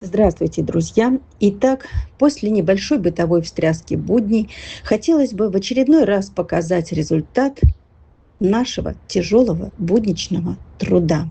Здравствуйте, друзья! Итак, после небольшой бытовой встряски будней хотелось бы в очередной раз показать результат нашего тяжелого будничного труда.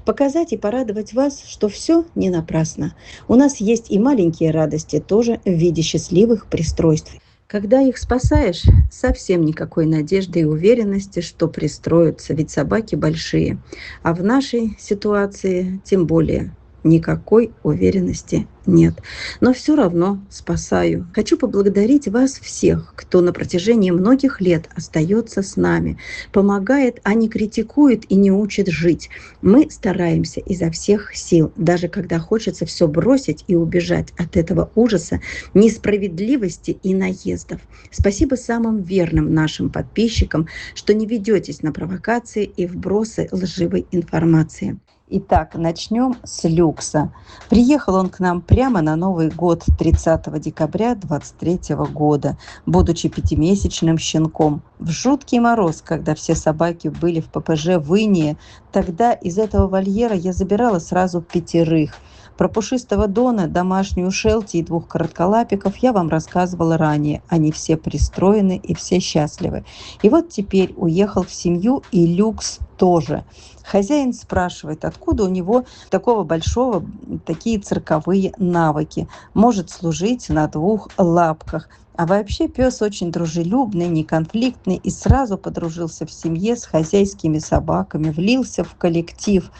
Показать и порадовать вас, что все не напрасно. У нас есть и маленькие радости тоже в виде счастливых пристройств. Когда их спасаешь, совсем никакой надежды и уверенности, что пристроятся, ведь собаки большие. А в нашей ситуации тем более никакой уверенности нет. Но все равно спасаю. Хочу поблагодарить вас всех, кто на протяжении многих лет остается с нами, помогает, а не критикует и не учит жить. Мы стараемся изо всех сил, даже когда хочется все бросить и убежать от этого ужаса, несправедливости и наездов. Спасибо самым верным нашим подписчикам, что не ведетесь на провокации и вбросы лживой информации. Итак, начнем с люкса. Приехал он к нам прямо на Новый год 30 декабря 2023 года, будучи пятимесячным щенком. В жуткий мороз, когда все собаки были в ППЖ в инее, тогда из этого вольера я забирала сразу 5. Про пушистого Дона, домашнюю Шелти и 2 коротколапиков я вам рассказывала ранее. Они все пристроены и все счастливы. И вот теперь уехал в семью, и люкс тоже. Хозяин спрашивает, откуда у него такого большого такие цирковые навыки. Может служить на 2 лапках. А вообще пес очень дружелюбный, неконфликтный и сразу подружился в семье с хозяйскими собаками, влился в коллектив.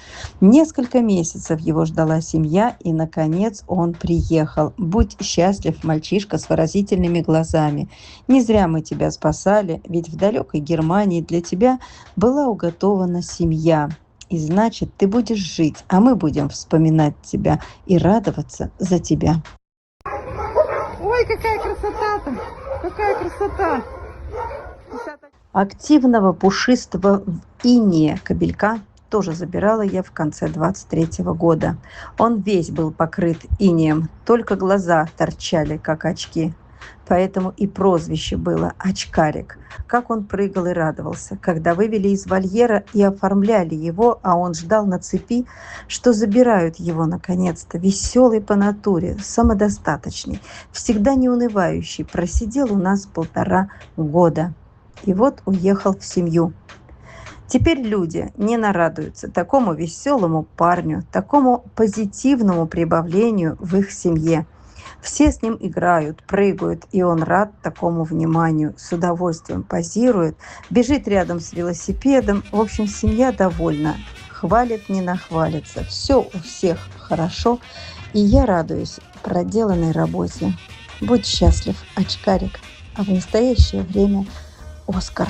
Несколько месяцев его ждала семья, и, наконец, он приехал. Будь счастлив, мальчишка с выразительными глазами. Не зря мы тебя спасали, ведь в далекой Германии для тебя была уготована семья. И значит, ты будешь жить, а мы будем вспоминать тебя и радоваться за тебя. Ой, какая красота-то! Какая красота! Активного пушистого в инее кобелька тоже забирала я в конце 23 года. Он весь был покрыт инеем, только глаза торчали, как очки. Поэтому и прозвище было «Очкарик». Как он прыгал и радовался, когда вывели из вольера и оформляли его, а он ждал на цепи, что забирают его наконец-то. Веселый по натуре, самодостаточный, всегда неунывающий, просидел у нас 1,5 года. И вот уехал в семью. Теперь люди не нарадуются такому веселому парню, такому позитивному прибавлению в их семье. Все с ним играют, прыгают, и он рад такому вниманию, с удовольствием позирует, бежит рядом с велосипедом. В общем, семья довольна, хвалит, не нахвалится. Все у всех хорошо, и я радуюсь проделанной работе. Будь счастлив, очкарик, а в настоящее время Оскар.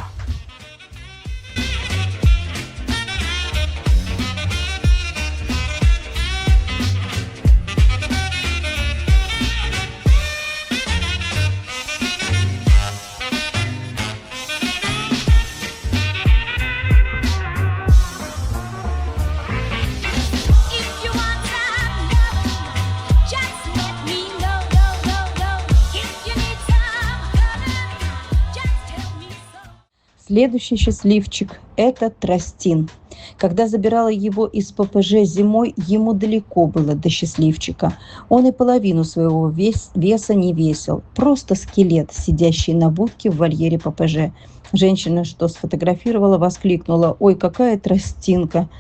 Следующий счастливчик – это Тростин. Когда забирала его из ППЖ зимой, ему далеко было до счастливчика. Он и половину своего веса не весил. Просто скелет, сидящий на будке в вольере ППЖ. Женщина, что сфотографировала, воскликнула: «Ой, какая тростинка!»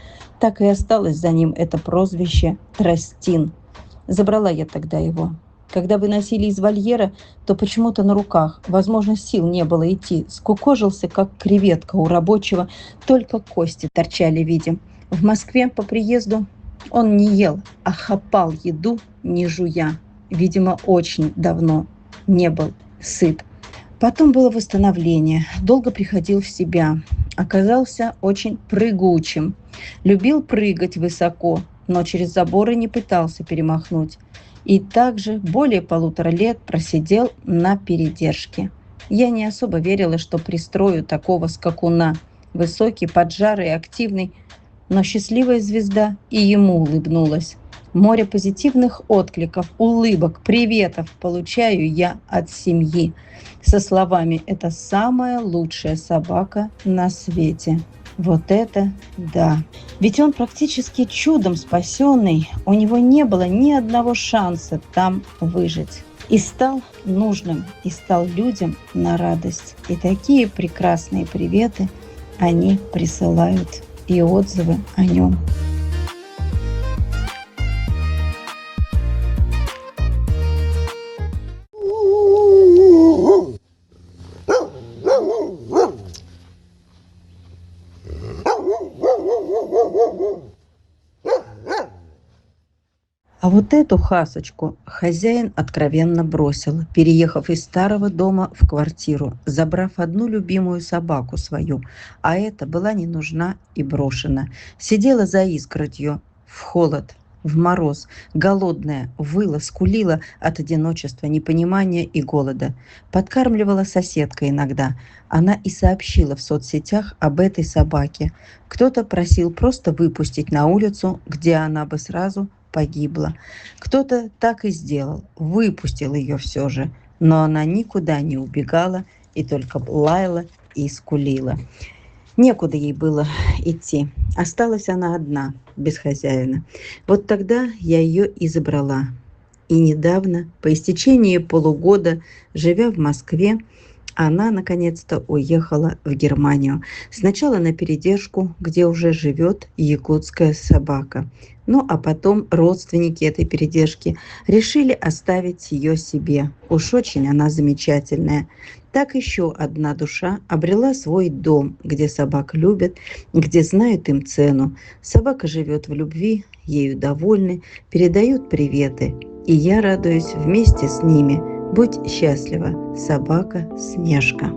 Так и осталось за ним это прозвище Тростин. Забрала я тогда его. Когда выносили из вольера, то почему-то на руках. Возможно, сил не было идти. Скукожился, как креветка у рабочего. Только кости торчали, видим. В Москве по приезду он не ел, а хапал еду, не жуя. Видимо, очень давно не был сыт. Потом было восстановление. Долго приходил в себя. Оказался очень прыгучим. Любил прыгать высоко, но через заборы не пытался перемахнуть. И также более 1,5 лет просидел на передержке. Я не особо верила, что пристрою такого скакуна. Высокий, поджарый, активный, но счастливая звезда и ему улыбнулась. Море позитивных откликов, улыбок, приветов получаю я от семьи. Со словами: «Это самая лучшая собака на свете». Вот это да. Ведь он практически чудом спасенный, у него не было ни одного шанса там выжить. И стал нужным, и стал людям на радость. И такие прекрасные приветы они присылают, и отзывы о нем. А вот эту хасочку хозяин откровенно бросил, переехав из старого дома в квартиру, забрав одну любимую собаку свою, а эта была не нужна и брошена. Сидела за изгородью в холод, в мороз, голодная, выла, скулила от одиночества, непонимания и голода. Подкармливала соседка иногда. Она и сообщила в соцсетях об этой собаке. Кто-то просил просто выпустить на улицу, где она бы сразу погибла. Кто-то так и сделал, выпустил ее все же, но она никуда не убегала и только лаяла и скулила. Некуда ей было идти. Осталась она одна, без хозяина. Вот тогда я ее и забрала. И недавно, по истечении полугода, живя в Москве, она наконец-то уехала в Германию. Сначала на передержку, где уже живет якутская собака. Ну а потом родственники этой передержки решили оставить ее себе. Уж очень она замечательная. Так еще одна душа обрела свой дом, где собак любят, где знают им цену. Собака живет в любви, ею довольны, передают приветы. И я радуюсь вместе с ними. Будь счастлива, собака Снежка.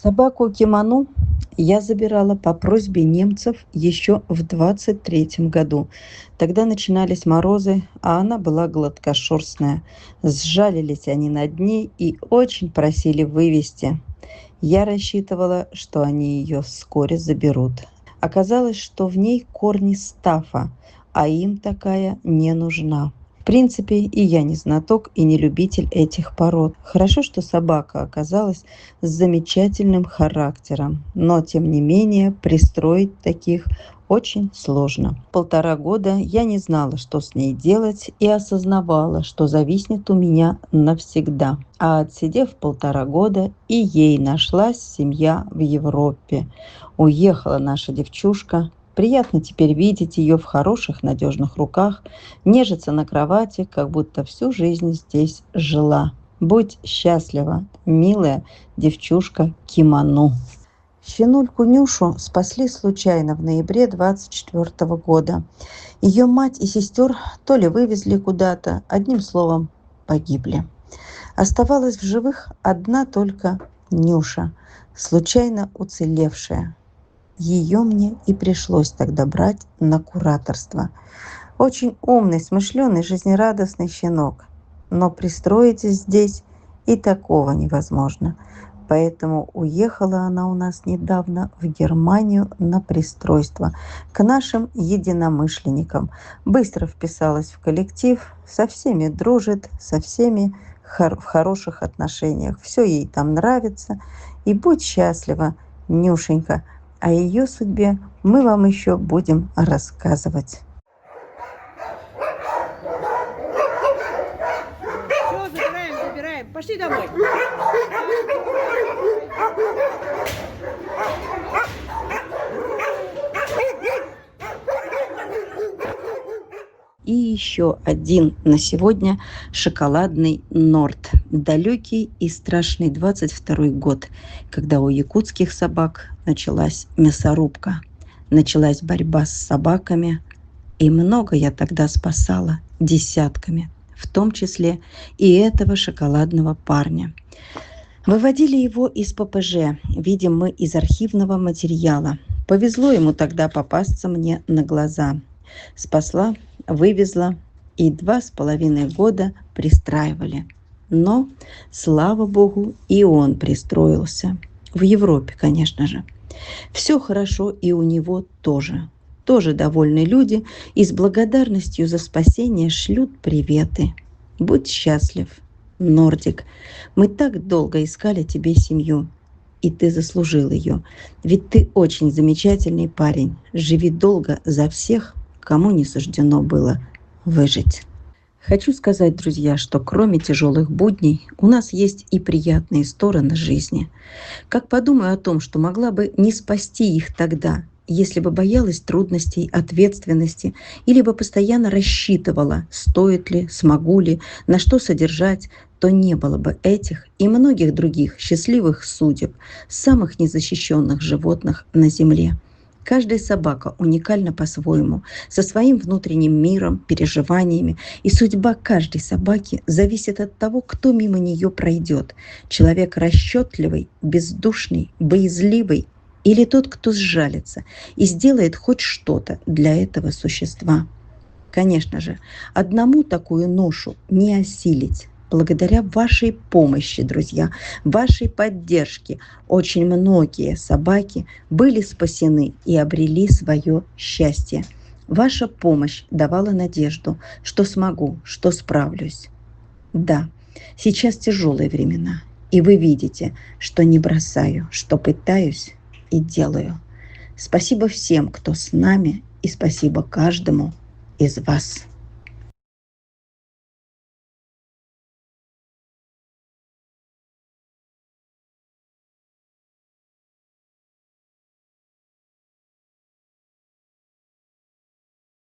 Собаку Киману я забирала по просьбе немцев еще в 23-м году. Тогда начинались морозы, а она была гладкошерстная. Сжалились они над ней и очень просили вывести. Я рассчитывала, что они ее вскоре заберут. Оказалось, что в ней корни стафа, а им такая не нужна. В принципе, и я не знаток и не любитель этих пород. Хорошо, что собака оказалась с замечательным характером, но, тем не менее, пристроить таких очень сложно. 1,5 года я не знала, что с ней делать, и осознавала, что зависнет у меня навсегда. А отсидев 1,5 года, и ей нашлась семья в Европе. Уехала наша девчушка. Приятно теперь видеть ее в хороших, надежных руках, нежиться на кровати, как будто всю жизнь здесь жила. Будь счастлива, милая девчушка Киману. Щенульку Нюшу спасли случайно в ноябре 24 года. Ее мать и сестер то ли вывезли куда-то, одним словом, погибли. Оставалась в живых одна только Нюша, случайно уцелевшая. Ее мне и пришлось тогда брать на кураторство. Очень умный, смышленый, жизнерадостный щенок. Но пристроить здесь и такого невозможно. Поэтому уехала она у нас недавно в Германию на пристройство к нашим единомышленникам. Быстро вписалась в коллектив, со всеми дружит, со всеми в хороших отношениях. Все ей там нравится. И будь счастлива, Нюшенька. О ее судьбе мы вам еще будем рассказывать. Все, забираем. Пошли домой. И еще один на сегодня шоколадный Норд. Далекий и страшный 22 год, когда у якутских собак началась мясорубка. Началась борьба с собаками. И много я тогда спасала, десятками. в том числе и этого шоколадного парня. Выводили его из ППЖ, видим мы из архивного материала. Повезло ему тогда попасться мне на глаза. Спасла, вывезла и 2,5 года пристраивали. Но, слава богу, и он пристроился. В Европе, конечно же. Все хорошо и у него тоже. Тоже довольны люди и с благодарностью за спасение шлют приветы. Будь счастлив, Нордик. Мы так долго искали тебе семью, и ты заслужил ее. Ведь ты очень замечательный парень. Живи долго за всех, кому не суждено было выжить. Хочу сказать, друзья, что кроме тяжелых будней у нас есть и приятные стороны жизни. Как подумаю о том, что могла бы не спасти их тогда, если бы боялась трудностей, ответственности, или бы постоянно рассчитывала, стоит ли, смогу ли, на что содержать, то не было бы этих и многих других счастливых судеб, самых незащищенных животных на Земле. Каждая собака уникальна по-своему, со своим внутренним миром, переживаниями, и судьба каждой собаки зависит от того, кто мимо нее пройдет. Человек расчетливый, бездушный, боязливый, или тот, кто сжалится и сделает хоть что-то для этого существа. Конечно же, одному такую ношу не осилить. Благодаря вашей помощи, друзья, вашей поддержке очень многие собаки были спасены и обрели свое счастье. Ваша помощь давала надежду, что смогу, что справлюсь. Да, сейчас тяжелые времена, и вы видите, что не бросаю, что пытаюсь и делаю. Спасибо всем, кто с нами, и спасибо каждому из вас.